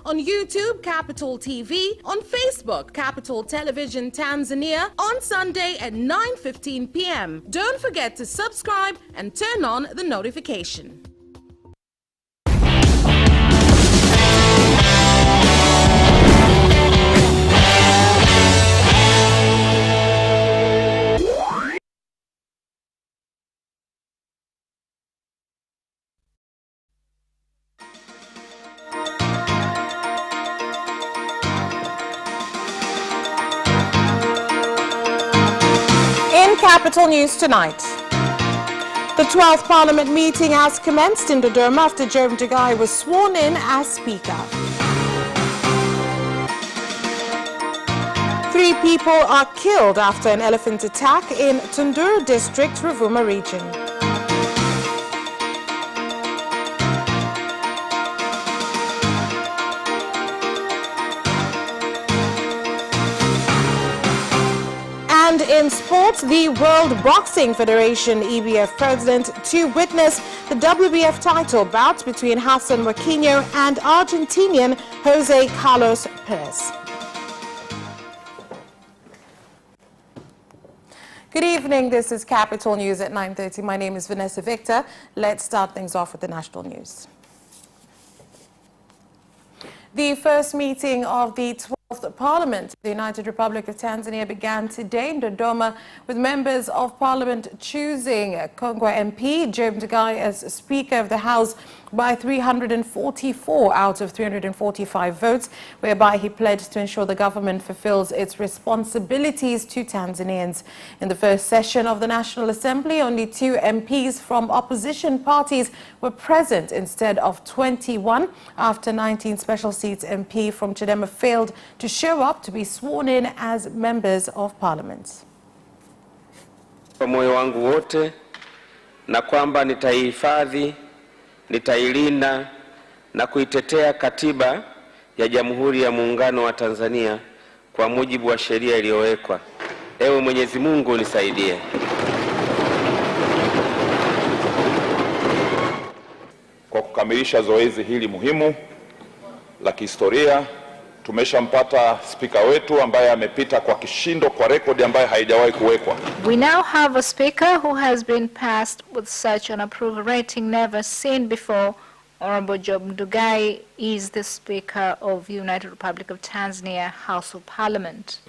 on YouTube, Capital TV, on Facebook, Capital Television Tanzania, on Sunday at 9:15 p.m. Don't forget to subscribe and turn on the notification. Capital News tonight. The 12th Parliament meeting has commenced in Dodoma after Job Ndugai was sworn in as Speaker. 3 people are killed after an elephant attack in Tunduru District, Ruvuma region. And in sports, the World Boxing Federation EBF president to witness the WBF title bout between Hassan Mwakinyo and Argentinian Jose Carlos Perez. Good evening, this is Capital News at 9:30. My name is Vanessa Victor. Let's start things off with the national news. The first meeting of the 12th Parliament of the United Republic of Tanzania began today in Dodoma with members of Parliament choosing Kongwa MP Job Ndugai as Speaker of the House by 344 out of 345 votes, whereby he pledged to ensure the government fulfills its responsibilities to Tanzanians. In the first session of the National Assembly, only 2 MPs from opposition parties were present instead of 21 after 19 special seats MP from Chadema failed to show up to be sworn in as members of Parliament. Kwa moyo wangu wote na kwamba nitaihifadhi, nitailinda na kuitetea katiba ya Jamhuri ya Muungano wa Tanzania kwa mujibu wa sheria iliyowekwa. Ewe Mwenyezi Mungu nisaidie. Kwa kukamilisha zoezi hili muhimu la kihistoria, tumeshampata spika wetu ambaye amepita kwa kishindo kwa rekodi ambayo haijawahi kuwekwa. We now have a speaker who has been passed with such an approval rating never seen before. Honorable Job Ndugai is the Speaker of the United Republic of Tanzania House of Parliament.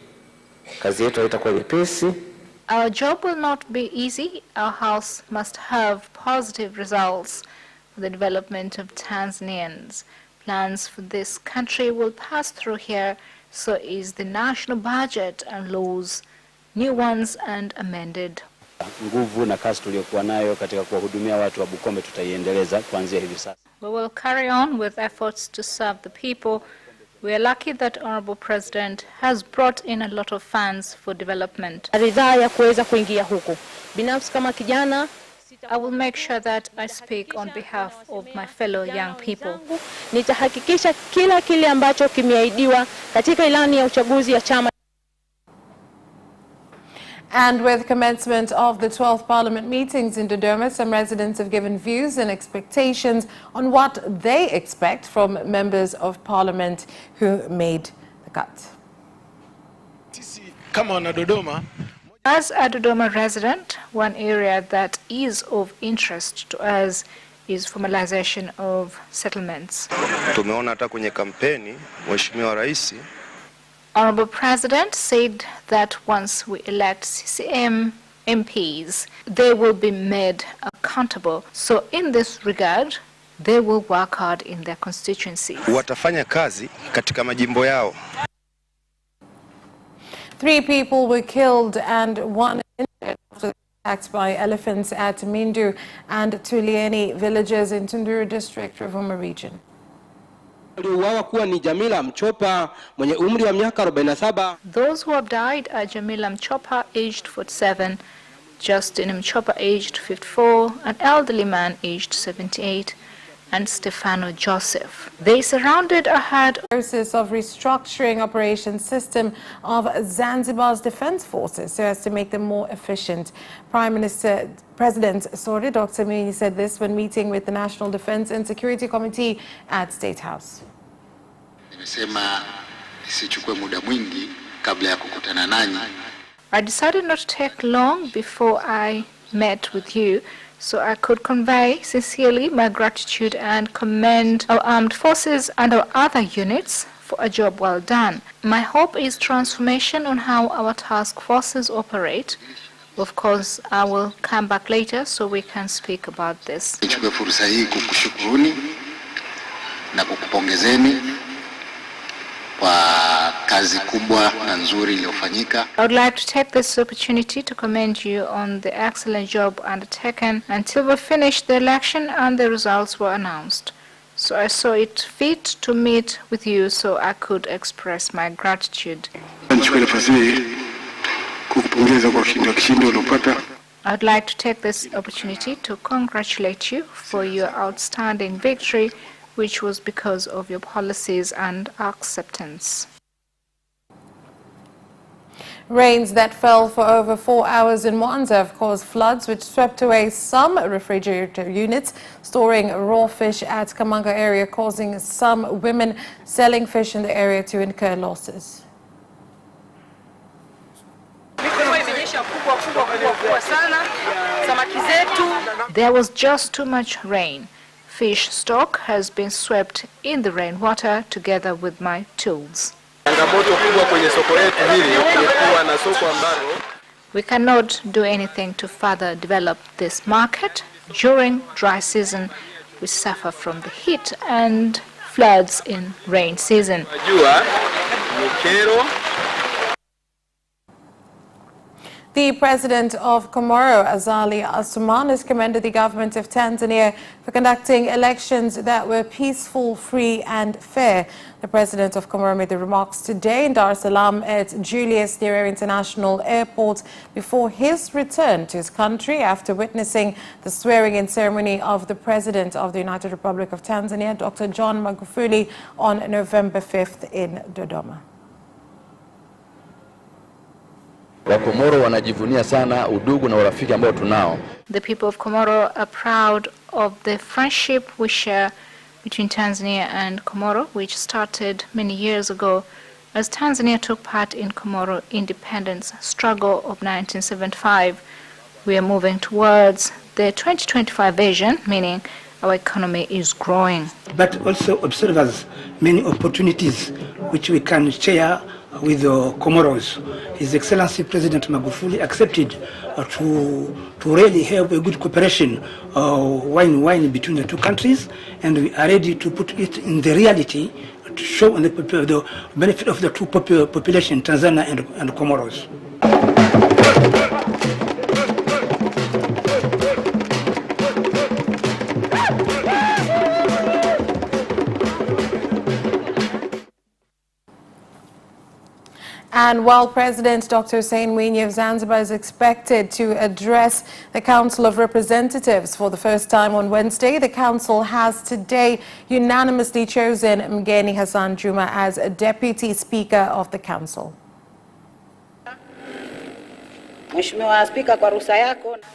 Kazi yetu haitakuwa nyepesi. Our job will not be easy. Our house must have positive results for the development of Tanzanians. Plans for this country will pass through here, so is the national budget and laws, new ones and amended. Nguvu na kazi tuliyokuwa nayo katika kuwahudumia watu wa Bukombe tutaiendeleza kuanzia hivi sasa. We will carry on with efforts to serve the people. We are lucky that Honorable President has brought in a lot of funds for development. Ridhaa ya kuweza kuingia huku. Binafsi kama kijana, I will make sure that I speak on behalf of my fellow young people. Nitahakikisha kila kile ambacho kimeahidiwa katika ilani ya uchaguzi ya chama. And with commencement of the 12th Parliament meetings in Dodoma, some residents have given views and expectations on what they expect from members of Parliament who made the cut. As a Dodoma resident, one area that is of interest to us is formalization of settlements. Tumeona hata kwenye kampeni Mheshimiwa Rais Honorable President said that once we elect CCM MPs, they will be made accountable. So in this regard, they will work hard in their constituency. Watafanya kazi katika majimbo yao. 3 people were killed and 1 injured after attacks by elephants at Mindu and Tulieni villages in Tunduru District, Ruvuma region. Aliuawa kuwa ni Jamila Mchopa mwenye umri wa miaka 47. Those who have died are Jamila Mchopa, aged 47, Justin Mchopa, aged 54, an elderly man, aged 78, and Stefano Joseph. They surrounded a herd. Process of restructuring operation system of Zanzibar's defense forces so as to make them more efficient. President Dr. Mwinyi said this when meeting with the National Defense and Security Committee at State House. I decided not to take long before I met with you, so I could convey sincerely my gratitude and commend our armed forces and our other units for a job well done. My hope is transformation on how our task forces operate. Of course, I will come back later so we can speak about this. I would like to take this opportunity to commend you on the excellent job undertaken until we finished the election and the results were announced. So I saw it fit to meet with you so I could express my gratitude. I would like to take this opportunity to congratulate you for your outstanding victory, which was because of your policies and acceptance. Rains that fell for over 4 hours in Mwanza have caused floods which swept away some refrigerator units storing raw fish at Kamanga area, causing some women selling fish in the area to incur losses. There was just too much rain. Fish stock has been swept in the rainwater together with my tools. We cannot do anything to further develop this market. During dry season, we suffer from the heat and floods in rain season. The president of Komoro, Azali Assoumani, has commended the government of Tanzania for conducting elections that were peaceful, free and fair. The president of Komoro made the remarks today in Dar es Salaam at Julius Nyerere International Airport before his return to his country after witnessing the swearing-in ceremony of the president of the United Republic of Tanzania, Dr. John Magufuli, on November 5th in Dodoma. Wakomoro wanajivunia sana udugu na urafiki ambao tunao. The people of Komoro are proud of the friendship we share between Tanzania and Komoro, which started many years ago as Tanzania took part in Komoro independence struggle of 1975. We are moving towards the 2025 vision, meaning our economy is growing. But also observes many opportunities which we can share with the Comoros. His Excellency President Magufuli accepted to really have a good cooperation, win-win between the two countries, and we are ready to put it in the reality to show the benefit of the two population, Tanzania and Comoros. And while President Dr. Hussein Mwinyi of Zanzibar is expected to address the Council of Representatives for the first time on Wednesday, the Council has today unanimously chosen Mgeni Hassan Juma as a Deputy Speaker of the Council.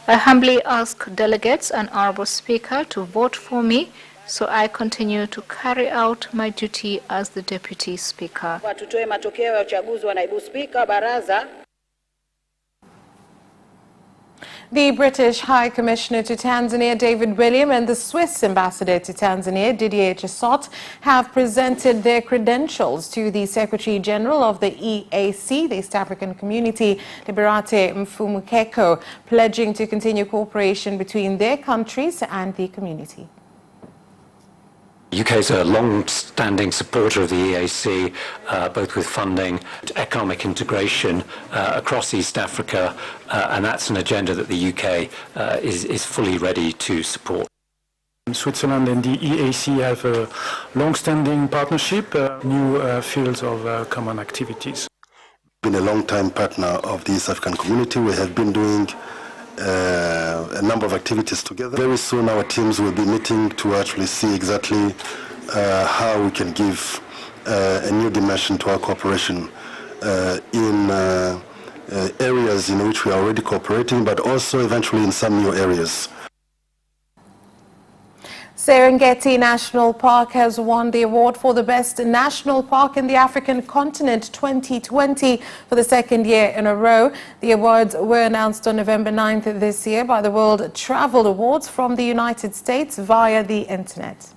I humbly ask delegates and Honorable Speaker to vote for me so I continue to carry out my duty as the Deputy Speaker. The British High Commissioner to Tanzania, David William, and the Swiss Ambassador to Tanzania, Didier Chissot, have presented their credentials to the Secretary General of the EAC, the East African Community, Liberate Mfumukeko, pledging to continue cooperation between their countries and the community. The UK is a long-standing supporter of the EAC, both with funding and economic integration across East Africa, and that's an agenda that the UK is fully ready to support. Switzerland and the EAC have a long-standing partnership, new fields of common activities. Been a long-time partner of the East African Community. We have been doing a number of activities together. Very soon our teams will be meeting to actually see exactly how we can give a new dimension to our cooperation in areas in which we are already cooperating, but also eventually in some new areas. Serengeti National Park has won the award for the best national park in the African continent 2020 for the second year in a row. The awards were announced on November 9th this year by the World Travel Awards from the United States via the internet.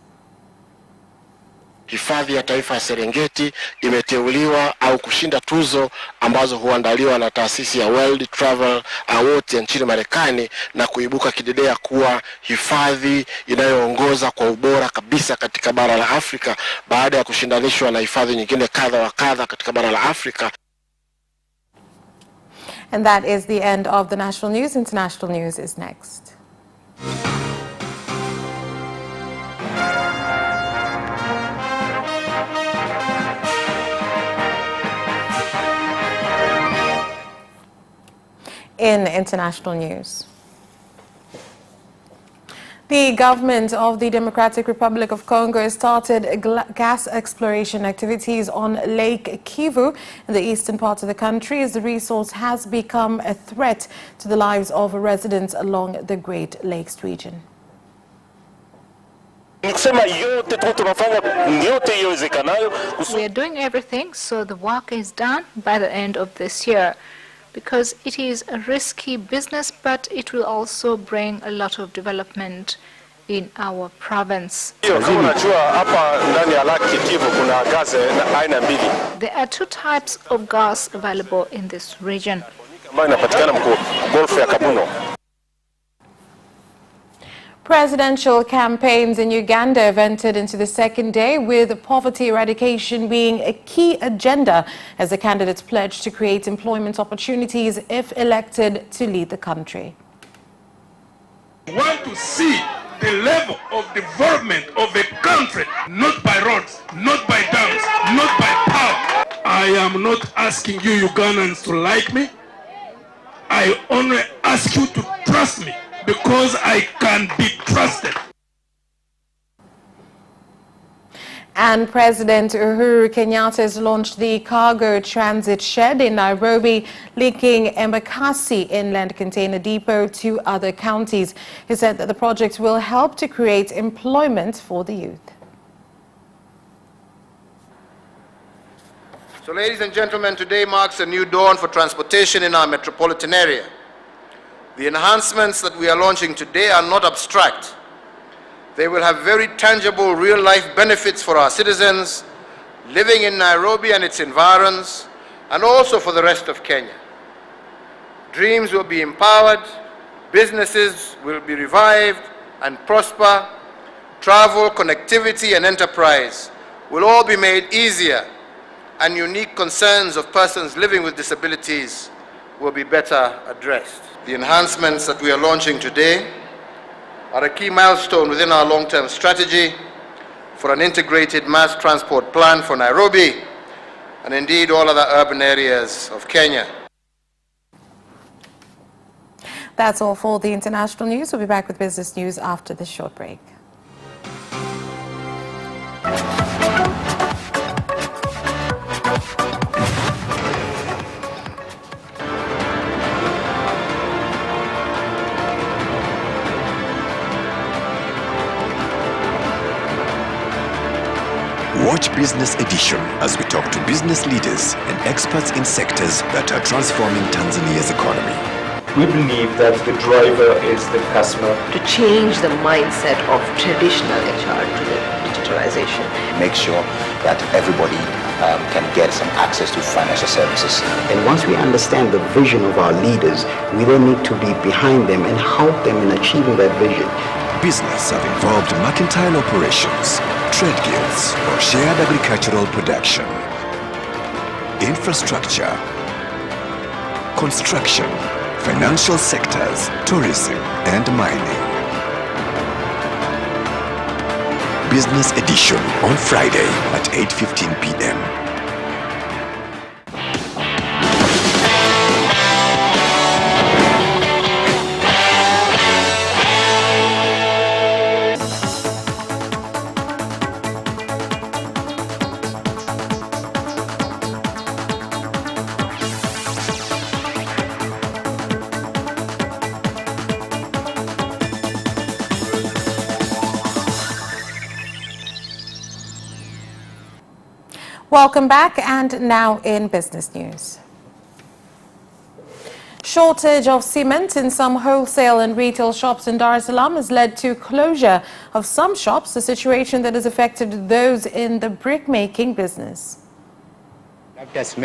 Hifadhi ya Taifa ya Serengeti imeteuliwa au kushinda tuzo ambazo huandaliwa na taasisi ya World Travel Awards ya nchini Marekani na kuibuka kidedea kuwa hifadhi inayoongoza kwa ubora kabisa katika bara la Afrika baada ya kushindanishwa na hifadhi nyingine kadha wa kadha katika bara la Afrika. And that is the end of the national news. International news is next. In international news, the government of the Democratic Republic of Congo has started gas exploration activities on Lake Kivu in the eastern part of the country as the resource has become a threat to the lives of residents along the Great Lakes region. We are doing everything so the work is done by the end of this year, because it is a risky business, but it will also bring a lot of development in our province. There are two types of gas available in this region. Presidential campaigns in Uganda have entered into the second day, with poverty eradication being a key agenda as the candidates pledge to create employment opportunities if elected to lead the country. We want to see the level of development of the country, not by roads, not by dams, not by power. I am not asking you Ugandans to like me. I only ask you to trust me, because I can be trusted. And President Uhuru Kenyatta has launched the cargo transit shed in Nairobi, linking Embakasi Inland Container Depot to other counties. He said that the project will help to create employment for the youth. So, ladies and gentlemen, today marks a new dawn for transportation in our metropolitan area. The enhancements that we are launching today are not abstract. They will have very tangible, real-life benefits for our citizens living in Nairobi and its environs, and also for the rest of Kenya. Dreams will be empowered, businesses will be revived and prosper, travel, connectivity, and enterprise will all be made easier, and unique concerns of persons living with disabilities will be better addressed. The enhancements that we are launching today are a key milestone within our long-term strategy for an integrated mass transport plan for Nairobi and indeed all other urban areas of Kenya. That's all for the international news. We'll be back with business news after this short break. Watch Business Edition as we talk to business leaders and experts in sectors that are transforming Tanzania's economy. We believe that the driver is the customer. To change the mindset of traditional HR to the digitalization. Make sure that everybody can get some access to financial services. And once we understand the vision of our leaders, we then need to be behind them and help them in achieving that vision. Business have involved mercantile operations, trade guilds, or shared agricultural production, infrastructure, construction, financial sectors, tourism, and mining. Business Edition on Friday at 8:15 p.m. Welcome back, and now in business news. Shortage of cement in some wholesale and retail shops in Dar es Salaam has led to closure of some shops, a situation that has affected those in the brick-making business. I've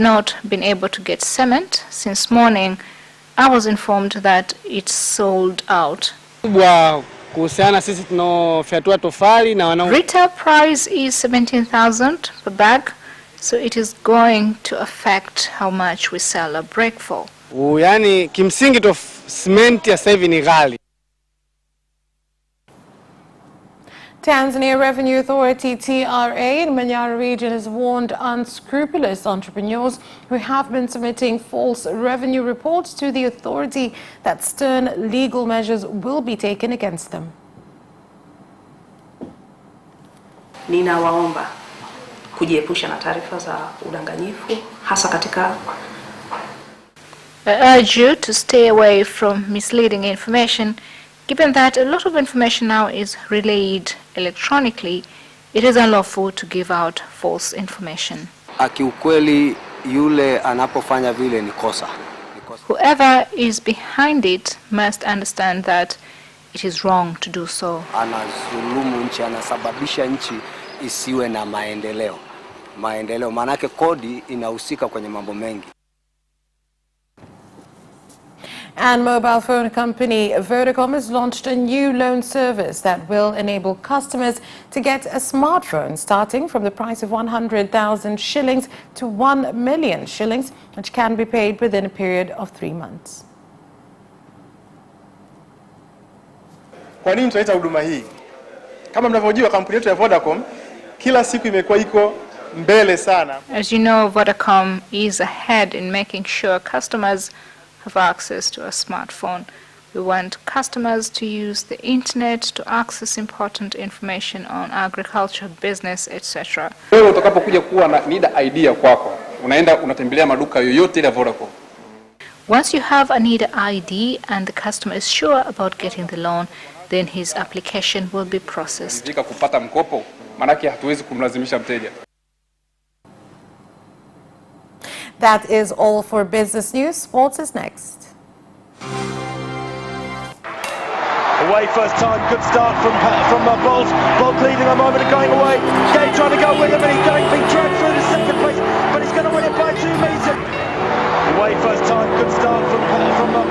not been able to get cement since morning. I was informed that it's sold out. Retail price is 17,000 per bag, so it is going to affect how much we sell a brick for. Tanzania Revenue Authority TRA in Manyara region has warned unscrupulous entrepreneurs who have been submitting false revenue reports to the authority that stern legal measures will be taken against them. Ninawaomba kujiepusha na taarifa za udanganyifu hasa katika. I urge you to stay away from misleading information. Given that a lot of information now is relayed electronically, it is unlawful to give out false information. Akiukweli yule anapofanya vile ni kosa. Whoever is behind it must understand that it is wrong to do so. Anazulumu nchi, anasababisha nchi isiwe na maendeleo. Maendeleo manake kodi inahusika kwenye mambo mengi. And mobile phone company Vodacom has launched a new loan service that will enable customers to get a smartphone starting from the price of 100,000 shillings to 1 million shillings, which can be paid within a period of 3 months. Kwa nini tunaleta huduma hii? Kama mnavyojua kampuni yetu ya Vodacom kila siku imekuwa iko mbele sana. As you know, Vodacom is ahead in making sure customers have access to a smartphone. We want customers to use the internet to access important information on agriculture, business, etc. Wewe utakapokuja kuwa na NIDA ID kwako, unaenda unatembelea maduka yoyote ya Vodacom. Once you have a NIDA ID and the customer is sure about getting the loan, then his application will be processed. Jika kupata mkopo, manake hatuwezi kumlazimisha mteja. That is all for business news. Sports is next. Away first time, good start from Bolt. Bolt leading a moment of going away. Gay trying to go with him, and he's being dragged through to second place, but he's going to win it by 2 meters. Away first time, good start from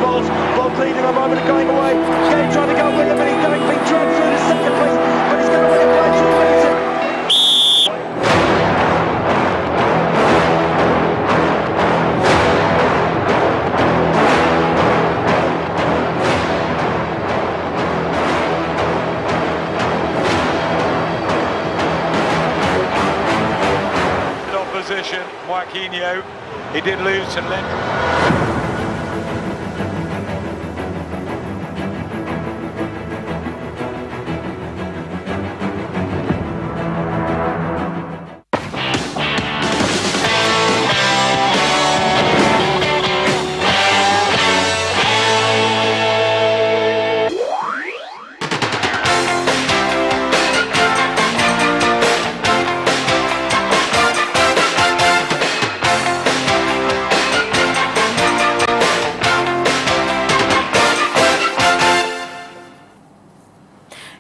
Bolt. Bolt leading a moment of going away. Gay trying to go with him, and he's being dragged through to second place, but he's going to win it by 2 meters. Joaquinho, he did lose to Lendl.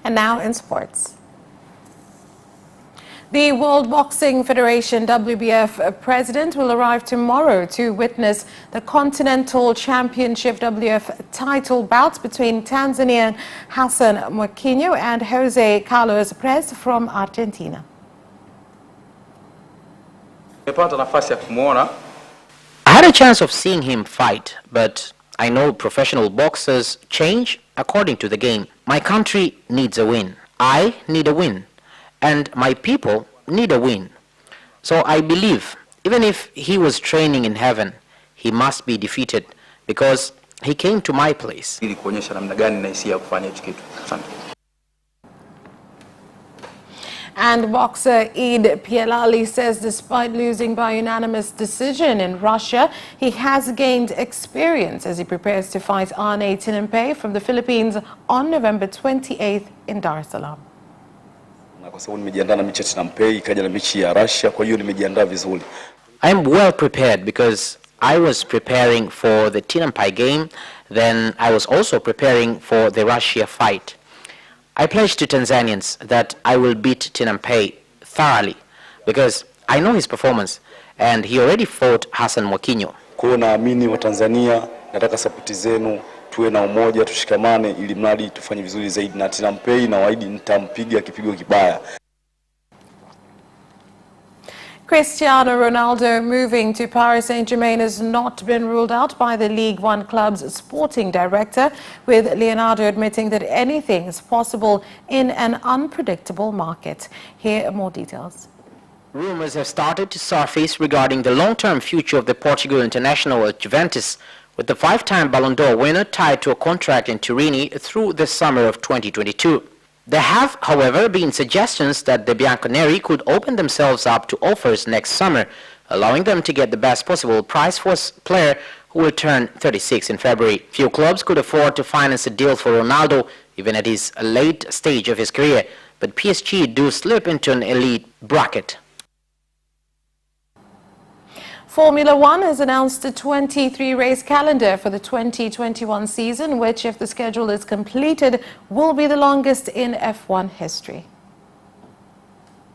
And now in sports. The World Boxing Federation WBF president will arrive tomorrow to witness the Continental Championship WF title bouts between Tanzanian Hassan Mwakinyo and Jose Carlos Perez from Argentina. I had a chance of seeing him fight, but I know professional boxers change according to the game. My country needs a win. I need a win. And my people need a win. So I believe, even if he was training in heaven, he must be defeated because he came to my place. And boxer Eid Pialali says despite losing by unanimous decision in Russia, he has gained experience as he prepares to fight Arne Tinampe from the Philippines on November 28th in Dar es Salaam. kwa sababu nimejiandaa na mechi ya Tinampei, ikaja na mechi ya Russia, kwa hiyo nimejiandaa vizuri. I am well prepared because I was preparing for the Tinampei game, then I was also preparing for the Russia fight. I pledged to Tanzanians that I will beat Tinampei thoroughly because I know his performance and he already fought Hassan Mwakinyo. Kwa hiyo naamini wa Tanzania, nataka sapoti zenu, tuwe na umoja, tushikamane ili mradi tufanye vizuri zaidi, na Tinampei na waidi nitampiga kipigo kibaya. Cristiano Ronaldo moving to Paris Saint-Germain has not been ruled out by the Ligue 1 club's sporting director, with Leonardo admitting that anything is possible in an unpredictable market. Here are more details. Rumors have started to surface regarding the long-term future of the Portugal international at Juventus, with the five-time Ballon d'Or winner tied to a contract in Turin through the summer of 2022. There have, however, been suggestions that the Bianconeri could open themselves up to offers next summer, allowing them to get the best possible price for a player who will turn 36 in February. Few clubs could afford to finance a deal for Ronaldo, even at his late stage of his career, but PSG do slip into an elite bracket. Formula One has announced a 23-race calendar for the 2021 season, which, if the schedule is completed, will be the longest in F1 history.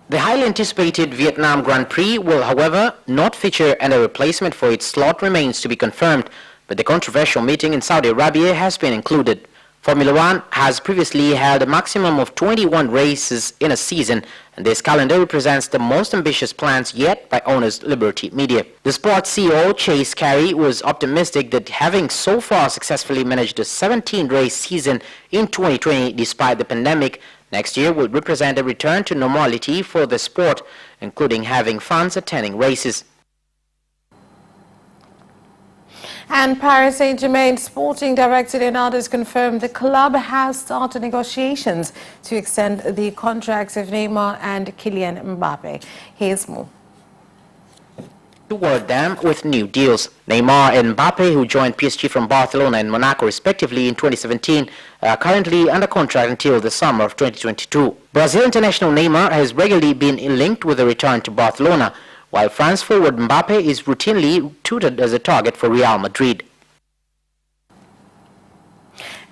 The highly anticipated Vietnam Grand Prix will, however, not feature any replacement for its slot remains to be confirmed, but the controversial meeting in Saudi Arabia has been included. Formula One has previously held a maximum of 21 races in a season, and this calendar represents the most ambitious plans yet by owners Liberty Media. The sports CEO, Chase Carey, was optimistic that having so far successfully managed a 17-race season in 2020 despite the pandemic, next year will represent a return to normality for the sport, including having fans attending races. And Paris Saint-Germain sporting director Leonardo has confirmed the club has started negotiations to extend the contracts of Neymar and Kylian Mbappe. Here's more. Toward them with new deals. Neymar and Mbappe, who joined PSG from Barcelona and Monaco respectively in 2017, are currently under contract until the summer of 2022. Brazil international Neymar has regularly been linked with a return to Barcelona, while France forward Mbappe is routinely touted as a target for Real Madrid.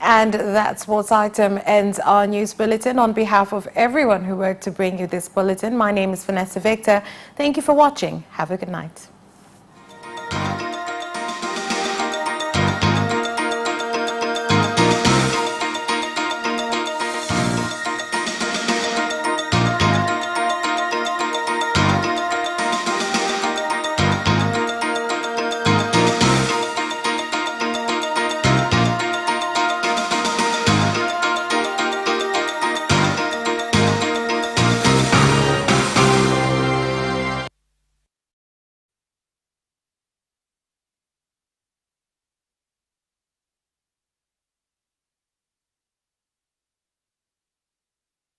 And that sports item ends our news bulletin. On behalf of everyone who worked to bring you this bulletin, my name is Vanessa Victor. Thank you for watching. Have a good night.